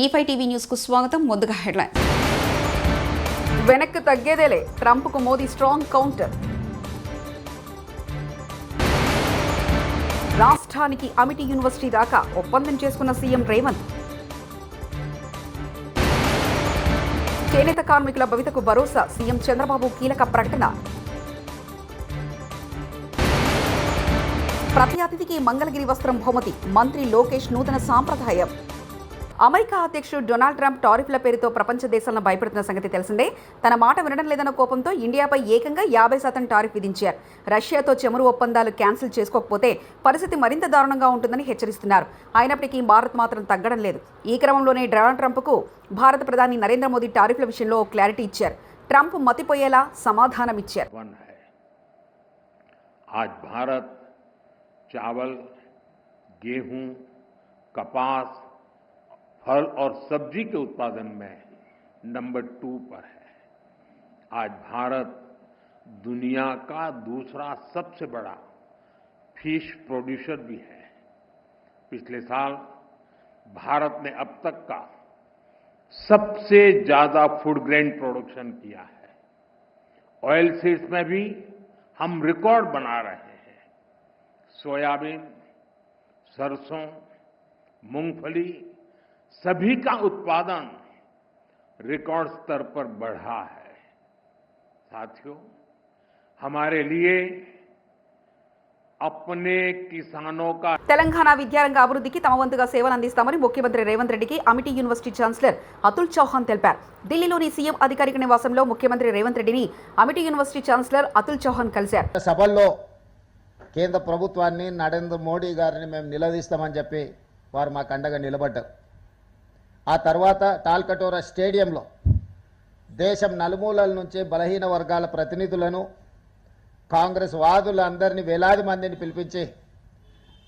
E5 TV news కు స్వాగతం. ముందుగా హెడ్లైన్. వెనక్కి తగ్గేదేలే, ట్రంప్ కు మోదీ స్ట్రాంగ్ కౌంటర్. రాష్ట్రానికి అమిటి యూనివర్సిటీ దాకా ఒప్పందం చేసుకున్న సీఎం రేవంత్. చేనేత కార్మికుల భవితకు భరోసా, సీఎం చంద్రబాబు కీలక ప్రకటన. ప్రతి అతిథికి మంగళగిరి వస్త్రం బహుమతి, మంత్రి లోకేష్ నూతన సాంప్రదాయం. అమెరికా అధ్యక్షుడు డొనాల్డ్ ట్రంప్ టారిఫ్ల పేరుతో ప్రపంచ దేశాలను భయపెడుతున్న సంగతి తెలిసిందే. తన మాట వినడం లేదన్న కోపంతో ఇండియాపై ఏకంగా 50% టారిఫ్ విధించారు. రష్యాతో చమురు ఒప్పందాలు క్యాన్సిల్ చేసుకోకపోతే పరిస్థితి మరింత దారుణంగా ఉంటుందని హెచ్చరిస్తున్నారు. అయినప్పటికీ భారత్ మాత్రం తగ్గడం లేదు. ఈ క్రమంలోనే డొనాల్డ్ ట్రంప్కు భారత ప్రధాని నరేంద్ర మోదీ టారిఫ్ల విషయంలో క్లారిటీ ఇచ్చారు. ట్రంప్ మతిపోయేలా సమాధానం ఇచ్చారు. चावल, गेहूं, कपास, फल और सब्जी के उत्पादन में नंबर 2 पर है। आज भारत दुनिया का दूसरा सबसे बड़ा फिश प्रोड्यूसर भी है। पिछले साल भारत ने अब तक का सबसे ज्यादा फूड ग्रेन प्रोडक्शन किया है। ऑयल सीड्स में भी हम रिकॉर्ड बना रहे हैं। सोयाबीन, सरसों, मूंगफली सभी का उत्पादन रिकॉर्ड स्तर पर बढ़ा है। साथियों, हमारे लिए अपने किसानों का తెలంగాణ విద్యారంగ అభివృద్ధికి తమ వంతుగా సేవలు అందిస్తామని ముఖ్యమంత్రి రేవంత్ రెడ్డికి అమిటి యూనివర్సిటీ ఛాన్సలర్ అతుల్ చౌహాన్ తెలిపారు. ఢిల్లీలోని సీఎం అధికారిక నివాసంలో ముఖ్యమంత్రి రేవంత్ రెడ్డిని అమిటి యూనివర్సిటీ ఛాన్సలర్ అతుల్ చౌహాన్ కలిశారు. సభల్లో కేంద్ర ప్రభుత్వాన్ని నరేంద్ర మోడీ గారిని మేము నిలదీస్తామని చెప్పి వారు మాకు అండగా నిలబడ్డారు. ఆ తర్వాత టాల్కటోరా స్టేడియంలో దేశం నలుమూలల నుంచి బలహీన వర్గాల ప్రతినిధులను, కాంగ్రెస్ వాదులందరినీ వేలాది మందిని పిలిపించి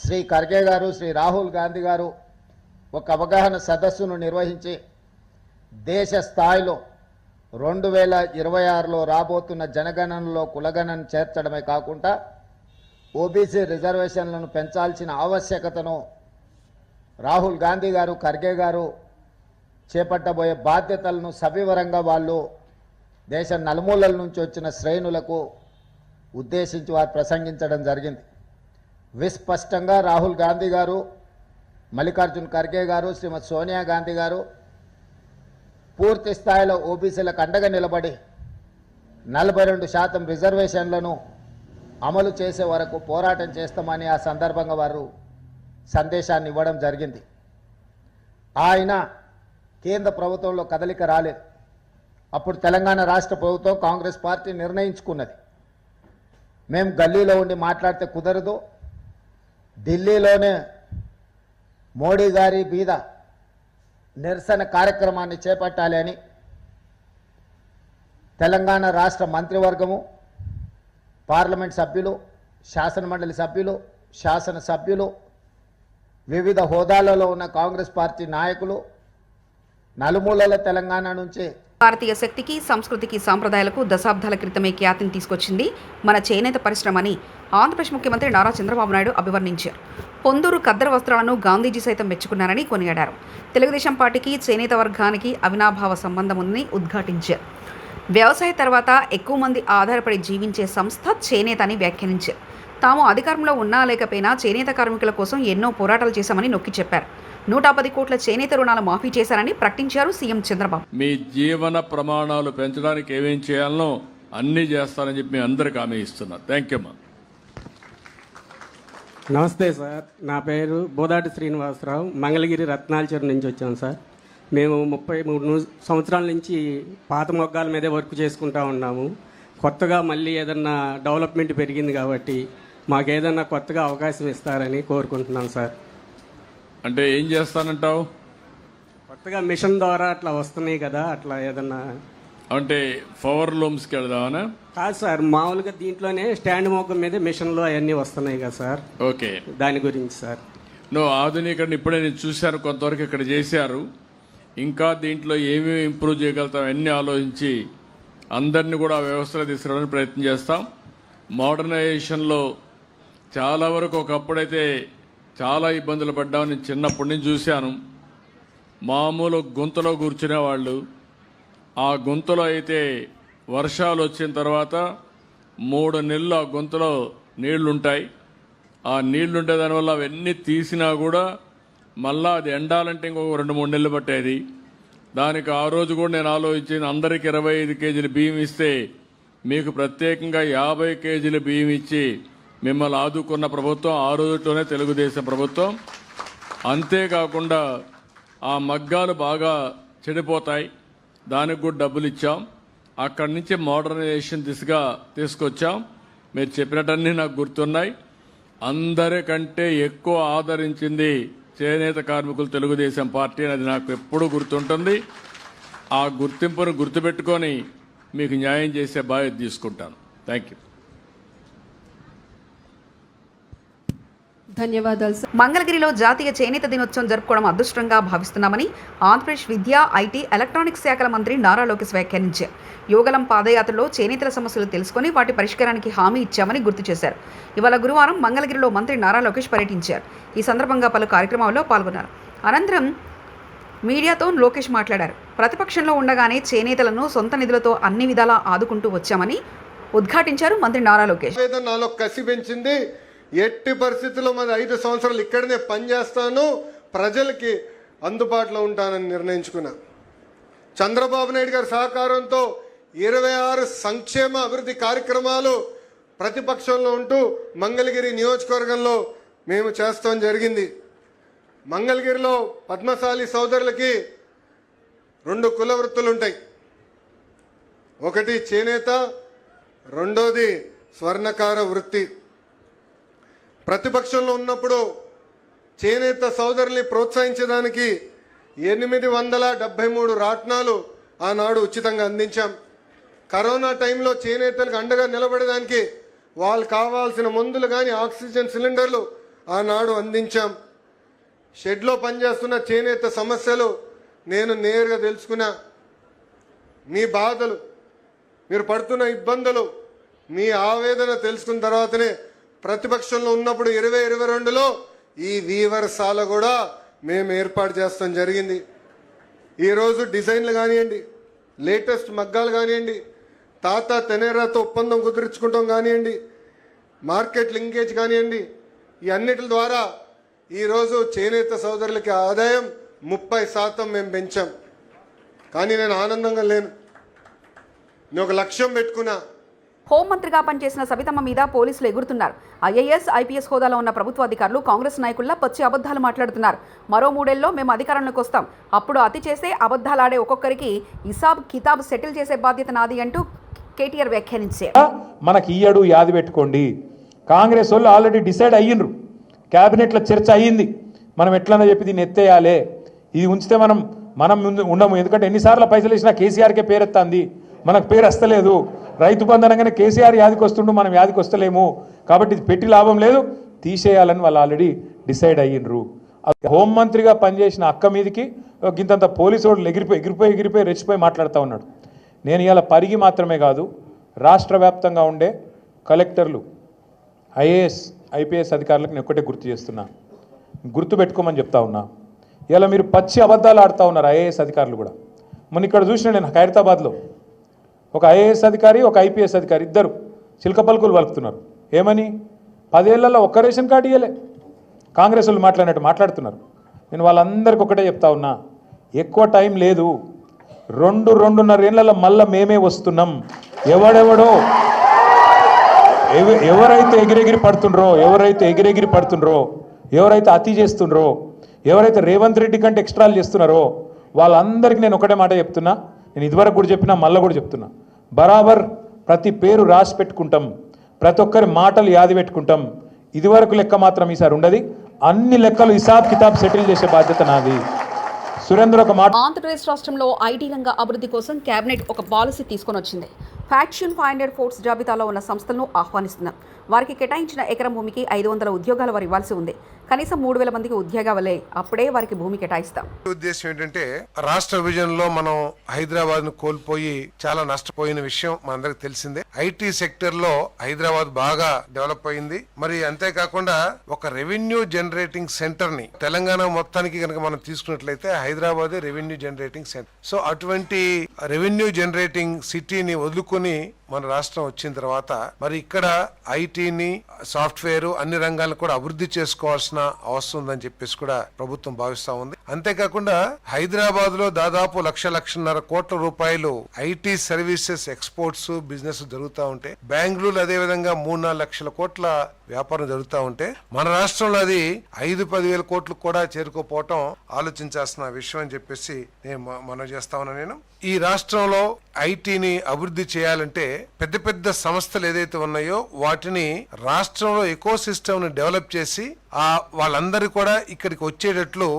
శ్రీ ఖర్గే గారు, శ్రీ రాహుల్ గాంధీ గారు ఒక అవగాహన సదస్సును నిర్వహించి దేశ స్థాయిలో 2026లో రాబోతున్న జనగణనలో కులగణన చేర్చడమే కాకుండా ఓబీసీ రిజర్వేషన్లను పెంచాల్సిన ఆవశ్యకతను రాహుల్ గాంధీ గారు, ఖర్గే గారు చేపట్టబోయే బాధ్యతలను సవివరంగా వాళ్ళు దేశం నలుమూలల నుంచి వచ్చిన శ్రేణులకు ఉద్దేశించి వారు ప్రసంగించడం జరిగింది. విస్పష్టంగా రాహుల్ గాంధీ గారు, మల్లికార్జున్ ఖర్గే గారు, శ్రీమతి సోనియా గాంధీ గారు పూర్తి స్థాయిలో ఓబీసీలకు అండగా నిలబడి 42% రిజర్వేషన్లను అమలు చేసే వరకు పోరాటం చేస్తామని ఆ సందర్భంగా వారు సందేశాన్ని ఇవ్వడం జరిగింది. ఆయన కేంద్ర ప్రభుత్వంలో కదలిక రాలేదు. అప్పుడు తెలంగాణ రాష్ట్ర ప్రభుత్వం, కాంగ్రెస్ పార్టీ నిర్ణయించుకున్నది, మేము గల్లీలో ఉండి మాట్లాడితే కుదరదు, ఢిల్లీలోనే మోడీ గారి మీద నిరసన కార్యక్రమాన్ని చేపట్టాలి అని తెలంగాణ రాష్ట్ర మంత్రివర్గము, పార్లమెంట్ సభ్యులు, శాసనమండలి సభ్యులు, శాసనసభ్యులు, వివిధ హోదాలలో ఉన్న కాంగ్రెస్ పార్టీ నాయకులు నలుమూలల తెలంగాణ నుంచి భారతీయ శక్తికి, సంస్కృతికి, సాంప్రదాయాలకు దశాబ్దాల క్రితమే ఖ్యాతిని తీసుకొచ్చింది మన చేనేత పరిశ్రమ అని ఆంధ్రప్రదేశ్ ముఖ్యమంత్రి నారా చంద్రబాబు నాయుడు అభివర్ణించారు. పొందూరు ఖద్దరు వస్త్రాలను గాంధీజీ సైతం మెచ్చుకున్నారని కొనియాడారు. తెలుగుదేశం పార్టీకి చేనేత వర్గానికి అవినాభావ సంబంధం ఉందని ఉద్ఘాటించారు. వ్యవసాయ తర్వాత ఎక్కువ మంది ఆధారపడి జీవించే సంస్థ చేనేత అని వ్యాఖ్యానించారు. తాము అధికారంలో ఉన్నా లేకపోయినా చేనేత కార్మికుల కోసం ఎన్నో పోరాటాలు చేశామని నొక్కి చెప్పారు. 110 కోట్ల చేనేత రుణాలు మాఫీ చేశారని ప్రకటించారు సీఎం చంద్రబాబు. మీ జీవన ప్రమాణాలు పెంచడానికి ఏమేం చేయాలనో అన్నీ చేస్తారని చెప్పి మీ అందరికి హామీ ఇస్తున్నారు. Thank you. నమస్తే సార్, నా పేరు బోదాటి శ్రీనివాసరావు, మంగళగిరి రత్నాలచెరు నుంచి వచ్చాను సార్. మేము 33 సంవత్సరాల నుంచి పాత మొగ్గాల మీదే వర్క్ చేసుకుంటా ఉన్నాము. కొత్తగా మళ్ళీ ఏదన్నా డెవలప్మెంట్ పెరిగింది కాబట్టి మాకు ఏదన్నా కొత్తగా అవకాశం ఇస్తారని కోరుకుంటున్నాం సార్. అంటే ఏం చేస్తానంటావు? కొత్తగా మిషన్ ద్వారా అట్లా వస్తున్నాయి కదా, అట్లా ఏదన్నా అంటే పవర్ లూమ్స్కి వెళదామనా? కాదు సార్, మామూలుగా దీంట్లోనే స్టాండ్ మొగ్గం మీద మిషన్లు అవన్నీ వస్తున్నాయి కదా సార్. ఓకే, దాని గురించి సార్. నువ్వు ఆధునీకరణ ఇప్పుడే నేను చూశాను, కొంతవరకు ఇక్కడ చేశారు. ఇంకా దీంట్లో ఏమేమి ఇంప్రూవ్ చేయగలుగుతాం అన్నీ ఆలోచించి అందరినీ కూడా వ్యవస్థలో తీసుకురావడానికి ప్రయత్నం చేస్తాం. మోడర్నైజేషన్లో చాలా వరకు ఒకప్పుడైతే చాలా ఇబ్బందులు పడ్డామని చిన్నప్పటి నుంచి చూశాను. మామూలు గుంతలో కూర్చునేవాళ్ళు. ఆ గుంతలో అయితే వర్షాలు వచ్చిన తర్వాత 3 నెలలు ఆ గుంతలో నీళ్లుంటాయి. ఆ నీళ్లుంటే దానివల్ల అవన్నీ తీసినా కూడా మళ్ళా అది ఎండాలంటే ఇంకొక 2-3 నెలలు పట్టేది. దానికి ఆ రోజు కూడా నేను ఆలోచించింది, అందరికి 25 కేజీల బియ్యం ఇస్తే మీకు ప్రత్యేకంగా 50 కేజీల బియ్యం ఇచ్చి మిమ్మల్ని ఆదుకున్న ప్రభుత్వం ఆ రోజులోనే తెలుగుదేశం ప్రభుత్వం. అంతేకాకుండా ఆ మగ్గాలు బాగా చెడిపోతాయి, దానికి కూడా డబ్బులు ఇచ్చాం. అక్కడి నుంచి మోడర్నైజేషన్ దిశగా తీసుకొచ్చాం. మీరు చెప్పినట్టన్నీ నాకు గుర్తున్నాయి. అందరికంటే ఎక్కువ ఆదరించింది చేనేత కార్మికులు తెలుగుదేశం పార్టీ అనేది నాకు ఎప్పుడూ గుర్తుంటుంది. ఆ గుర్తింపును గుర్తుపెట్టుకొని మీకు న్యాయం చేసే బాధ్యత తీసుకుంటాను. Thank you. ధన్యవాదాలు సార్. మంగళగిరిలో జాతీయ చేనేత దినోత్సవం జరుపుకోవడం అదృష్టంగా భావిస్తున్నామని ఆంధ్రప్రదేశ్ విద్యా, ఐటీ, ఎలక్ట్రానిక్స్ శాఖల మంత్రి నారా లోకేష్ వ్యాఖ్యానించారు. యువగలం పాదయాత్రలో చేనేతల సమస్యలు తెలుసుకుని వాటి పరిష్కారానికి హామీ ఇచ్చామని గుర్తు చేశారు. ఇవాళ గురువారం మంగళగిరిలో మంత్రి నారా లోకేష్ పర్యటించారు. ఈ సందర్భంగా పలు కార్యక్రమాల్లో పాల్గొన్నారు. అనంతరం మీడియాతో లోకేష్ మాట్లాడారు. ప్రతిపక్షంలో ఉండగానే చేనేతలను సొంత నిధులతో అన్ని విధాలా ఆదుకుంటూ వచ్చామని ఉద్ఘాటించారు మంత్రి నారా లోకేష్. నాలో కసి పెంచింది. ఎట్టి పరిస్థితుల్లో మరి 5 సంవత్సరాలు ఇక్కడనే పనిచేస్తాను, ప్రజలకి అందుబాటులో ఉంటానని నిర్ణయించుకున్నా. చంద్రబాబు నాయుడు గారి సహకారంతో 26 సంక్షేమ అభివృద్ధి కార్యక్రమాలు ప్రతిపక్షంలో ఉంటూ మంగళగిరి నియోజకవర్గంలో మేము చేస్తాం జరిగింది. మంగళగిరిలో పద్మశాలి సోదరులకి 2 కుల వృత్తులు ఉంటాయి. ఒకటి చేనేత, రెండోది స్వర్ణకార వృత్తి. ప్రతిపక్షంలో ఉన్నప్పుడు చేనేత సోదరుల్ని ప్రోత్సహించడానికి 873 రాట్నాలు ఆనాడు ఉచితంగా అందించాం. కరోనా టైంలో చేనేతలకు అండగా నిలబడడానికి వాళ్ళు కావాల్సిన మందులు కానీ ఆక్సిజన్ సిలిండర్లు ఆనాడు అందించాం. షెడ్లో పనిచేస్తున్న చేనేత సమస్యలు నేను నేరుగా తెలుసుకున్నా. మీ బాధలు, మీరు పడుతున్న ఇబ్బందులు, మీ ఆవేదన తెలుసుకున్న తర్వాతనే ప్రతిపక్షంలో ఉన్నప్పుడు 2022లో ఈ వీవర్సాల కూడా మేము ఏర్పాటు చేస్తాం జరిగింది. ఈరోజు డిజైన్లు కానివ్వండి, లేటెస్ట్ మగ్గాలు కానివ్వండి, తాత తెనేరాతో ఒప్పందం కుదుర్చుకుంటాం కానివ్వండి, మార్కెట్ లింకేజ్ కానివ్వండి, ఈ అన్నిటి ద్వారా ఈరోజు చేనేత సోదరులకి ఆదాయం 30% మేము పెంచాం. కానీ నేను ఆనందంగా లేను. నేను ఒక లక్ష్యం పెట్టుకున్నా. హోంమంత్రిగా పనిచేసిన సబితమ్మ మీద పోలీసులు ఎగురుతున్నారు. ఐఏఎస్, ఐపీఎస్ హోదాలో ఉన్న ప్రభుత్వ అధికారులు కాంగ్రెస్ నాయకుల్లా పచ్చి అబద్ధాలు మాట్లాడుతున్నారు. మరో 3 ఏళ్లలో మేము అధికారంలోకి వస్తాం, అప్పుడు అతి చేసే అబద్ధాలాడే ఒక్కొక్కరికి హిసాబ్ కితాబ్ సెటిల్ చేసే బాధ్యత నాది అంటూ కేటీఆర్ వ్యాఖ్యానించారు. మనకి ఈయడు యాది పెట్టుకోండి, కాంగ్రెస్ వాళ్ళు ఆల్రెడీ డిసైడ్ అయ్యిండ్రు, క్యాబినెట్లో చర్చ అయ్యింది, మనం ఎట్లన్నా చెప్పి దీన్ని ఎత్తేయాలి, ఇది ఉంచితే మనం ముందు ఉండము. ఎందుకంటే ఎన్నిసార్లు పైసలు ఇచ్చినా కేసీఆర్కే పేరెత్తాంది, మనకు పేరు వస్తలేదు. రైతు బంధు అనగానే కేసీఆర్ యాదికి వస్తుండు, మనం యాదికి వస్తలేము, కాబట్టి ఇది పెట్టి లాభం లేదు, తీసేయాలని వాళ్ళు ఆల్రెడీ డిసైడ్ అయ్యిండ్రు. హోంమంత్రిగా పనిచేసిన అక్క మీదకి ఇంతంత పోలీసు వాళ్ళు ఎగిరిపోయి రెచ్చిపోయి మాట్లాడుతూ ఉన్నాడు. నేను ఇవాళ పరిగి మాత్రమే కాదు, రాష్ట్ర వ్యాప్తంగా ఉండే కలెక్టర్లు, ఐఏఎస్, ఐపీఎస్ అధికారులకు నేను ఒక్కటే గుర్తు చేస్తున్నా, గుర్తుపెట్టుకోమని చెప్తా ఉన్నా. ఇలా మీరు పచ్చి అబద్ధాలు ఆడుతూ ఉన్నారు ఐఏఎస్ అధికారులు కూడా. మొన్న ఇక్కడ చూసిన నేను ఖైరతాబాద్లో ఒక ఐఏఎస్ అధికారి, ఒక ఐపీఎస్ అధికారి ఇద్దరు చిలక పలుకులు వలుపుతున్నారు. ఏమని? 10 ఏళ్లలో ఒక్క రేషన్ కార్డు ఇవ్వలే. కాంగ్రెస్ వాళ్ళు మాట్లాడినట్టు మాట్లాడుతున్నారు. నేను వాళ్ళందరికీ ఒకటే చెప్తా ఉన్నా, ఎక్కువ టైం లేదు, 2-2.5 ఏళ్లలో మళ్ళీ మేమే వస్తున్నాం. ఎవరైతే ఎగిరెగిరి పడుతుండ్రో, ఎవరైతే అతి చేస్తుండ్రో, ఎవరైతే రేవంత్ రెడ్డి కంటే ఎక్స్ట్రాలు చేస్తున్నారో వాళ్ళందరికీ నేను ఒకటే మాట చెప్తున్నా. నేను ఇదివరకు కూడా చెప్పినా, మళ్ళీ కూడా చెప్తున్నా, బరాబర్ ప్రతి పేరు రాసి పెట్టుకుంటాం, ప్రతి ఒక్కరి మాటలు యాది పెట్టుకుంటాం. ఇదివరకు లెక్క మాత్రం ఈసారి ఉండదు, అన్ని లెక్కలు హిసాబ్ కితాబ్ సెటిల్ చేసే బాధ్యత నాది. సురేంద్ర ఒక మాట. ఆంధ్రప్రదేశ్ రాష్ట్రంలో ఐటీ రంగ అభివృద్ధి కోసం కేబినెట్ ఒక పాలసీ తీసుకొని వచ్చింది. ఫ్యాక్షన్ 500 ఫోర్స్ జాబితాలో ఉన్న సంస్థలను ఆహ్వానిస్తున్నారు. వారికి కేటాయించిన ఎకరం భూమికి 500 ఉద్యోగాలు వారు ఇవ్వాల్సి ఉంది. కనీసం 3,000 మందికి ఉద్యోగాలే, అప్పుడే వారికి భూమి కేటాయిస్తాం. ఉద్దేశం ఏంటంటే రాష్ట్ర విభజనలో మనం హైదరాబాద్ ను కోల్పోయి చాలా నష్టపోయిన విషయం మనందరికి తెలిసిందే. ఐటీ సెక్టర్ లో హైదరాబాద్ బాగా డెవలప్ అయింది. మరి అంతేకాకుండా ఒక రెవెన్యూ జనరేటింగ్ సెంటర్ ని తెలంగాణ మొత్తానికి కనుక మనం తీసుకున్నట్లయితే Hyderabad revenue generating centre. So అటువంటి రెవెన్యూ జనరేటింగ్ సిటీని వదులుకొని మన రాష్ట్రం వచ్చిన తర్వాత మరి ఇక్కడ ఐటీని, సాఫ్ట్వేర్ అన్ని రంగాలను కూడా అభివృద్ధి చేసుకోవాల్సిన అవసరం ఉందని చెప్పేసి కూడా ప్రభుత్వం భావిస్తా ఉంది. అంతేకాకుండా హైదరాబాద్ లో దాదాపు 1,00,00,000 కోట్ల రూపాయలు ఐటీ సర్వీసెస్ ఎక్స్పోర్ట్స్ బిజినెస్ జరుగుతూ ఉంటే, బెంగళూరు అదే విధంగా 3-4 లక్షల కోట్ల వ్యాపారం జరుగుతూ ఉంటే మన రాష్ట్రంలో అది 5-10 వేల కోట్లు కూడా చేరుకోపోవటం ఆలోచించాల్సిన విషయం అని చెప్పేసి నేను మనం చేస్తా ఉన్నా. నేను ఈ రాష్ట్రంలో ఐటీని అభివృద్ధి చేయాలంటే పెద్ద పెద్ద సంస్థలు ఏదైతే ఉన్నాయో వాటిని రాష్ట్రంలో ఎకో సిస్టమ్ ని డెవలప్ చేసి వాళ్ళందరూ కూడా ఇక్కడికి వచ్చేటట్లు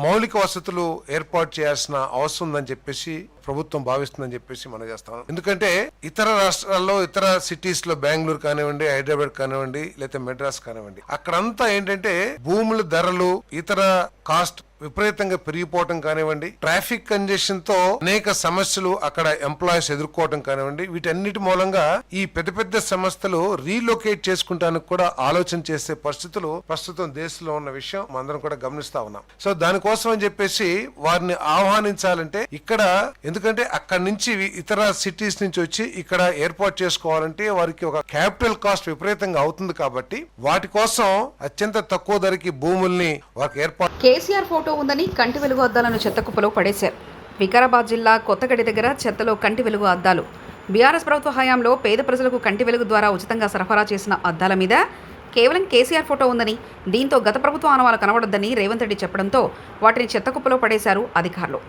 మౌలిక వసతులు ఏర్పాటు చేయాల్సిన అవసరం ఉందని చెప్పేసి ప్రభుత్వం భావిస్తుందని చెప్పేసి మనం చేస్తాం. ఎందుకంటే ఇతర రాష్ట్రాల్లో, ఇతర సిటీస్ లో, బెంగళూరు కానివ్వండి, హైదరాబాద్ కానివ్వండి, లేకపోతే మెడ్రాస్ కానివ్వండి, అక్కడంతా ఏంటంటే భూముల ధరలు, ఇతర కాస్ట్ విపరీతంగా పెరిగిపోవటం కానివ్వండి, ట్రాఫిక్ కంజెషన్ తో అనేక సమస్యలు అక్కడ ఎంప్లాయీస్ ఎదుర్కోవటం కానివ్వండి, వీటన్నిటి మూలంగా ఈ పెద్ద పెద్ద సంస్థలు రీలొకేట్ చేసుకుంటానికి కూడా ఆలోచన చేసే పరిస్థితులు ప్రస్తుతం దేశంలో ఉన్న విషయం మనందరం కూడా గమనిస్తా ఉన్నాం. సో దానికోసం అని చెప్పేసి వారిని ఆహ్వానించాలంటే ఇక్కడ, ఎందుకంటే అక్కడి నుంచి ఇతర సిటీస్ నుంచి వచ్చి ఇక్కడ ఏర్పాటు చేసుకోవాలంటే వారికి ఒక క్యాపిటల్ కాస్ట్ విపరీతంగా అవుతుంది. కాబట్టి వాటి కోసం అత్యంత తక్కువ ధరకి భూముల్ని వారికి ఏర్పాటు. కేసీఆర్ ఫోటో ఉందని కంటి వెలుగు అద్దాలను చెత్తకుప్పలో పడేశారు. వికారాబాద్ జిల్లా కొత్తగడి దగ్గర చెత్తలో కంటి వెలుగు అద్దాలు. బీఆర్ఎస్ ప్రభుత్వ హయాంలో పేద ప్రజలకు కంటి వెలుగు ద్వారా ఉచితంగా సరఫరా చేసిన అద్దాల మీద కేవలం కేసీఆర్ ఫోటో ఉందని, దీంతో గత ప్రభుత్వ ఆనవాలు కనబడొద్దని రేవంత్ రెడ్డి చెప్పడంతో వాటిని చెత్తకుప్పలో పడేశారు అధికారులు.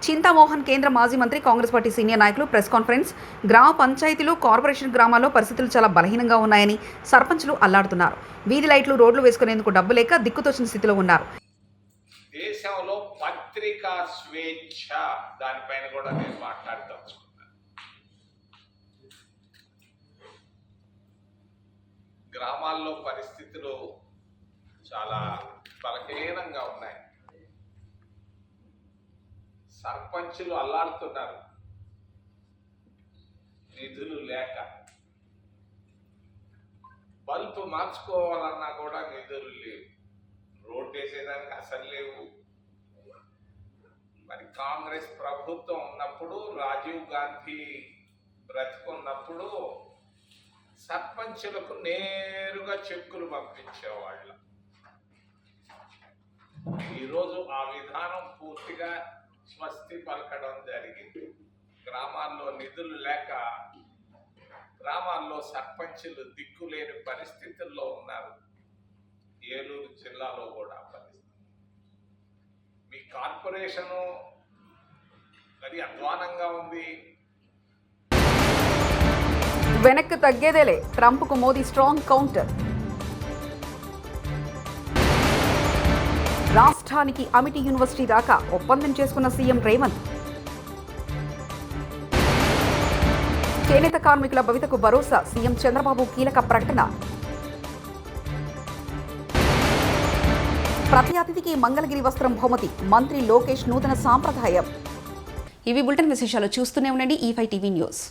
చింతామోహన్ కేంద్ర మాజీ మంత్రి, కాంగ్రెస్ పార్టీ సీనియర్ నాయకులు ప్రెస్ కాన్ఫరెన్స్. గ్రామ పంచాయతీలు, కార్పొరేషన్ గ్రామాల్లో పరిస్థితులు చాలా బలహీనంగా ఉన్నాయని సర్పంచ్లు అల్లాడుతున్నారు. వీధి లైట్లు, రోడ్లు వేసుకునేందుకు డబ్బు లేక దిక్కుతోచిన స్థితిలో ఉన్నారు. దేశంలో పత్రికా స్వేచ్ఛ దానిపైన కూడా నేను మాట్లాడదలుచుకున్నాను. గ్రామాల్లో పరిస్థితులు చాలా బలహీనంగా ఉన్నాయి. సర్పంచులు అల్లాడుతున్నారు నిధులు లేక. బల్బు మార్చుకోవాలన్నా కూడా నిధులు లేవు, రోడ్డు వేసేదానికి అసలు లేవు. మరి కాంగ్రెస్ ప్రభుత్వం ఉన్నప్పుడు, రాజీవ్ గాంధీ బ్రతికున్నప్పుడు సర్పంచులకు నేరుగా చెక్కులు పంపించేవాళ్ళు. ఈరోజు ఆ విధానం పూర్తిగా స్వస్తి పలకడం జరిగింది. గ్రామాల్లో నిధులు లేక గ్రామాల్లో సర్పంచులు దిక్కులేని పరిస్థితుల్లో ఉన్నారు. ఏలూరు జిల్లాలో కూడా పరిస్థితి. మీ కార్పొరేషను మరి అధ్వానంగా ఉంది. వెనక్కి తగ్గేదేలే, ట్రంప్కు మోదీ స్ట్రాంగ్ కౌంటర్. రాష్ట్రానికి అమిటీ యూనివర్సిటీ రాక ఒప్పందం చేసుకున్న సీఎం రేవంత్. చేనేత కార్మికుల భవితకు భరోసా, సీఎం చంద్రబాబు కీలక ప్రకటన. ప్రతి అతిథికి మంగళగిరి వస్త్రం బహుమతి, మంత్రి లోకేష్ నూతన సాంప్రదాయం. ఇవి బులెటిన్ విశేషాలు. చూస్తూనే ఉండండి E5 టీవీ న్యూస్.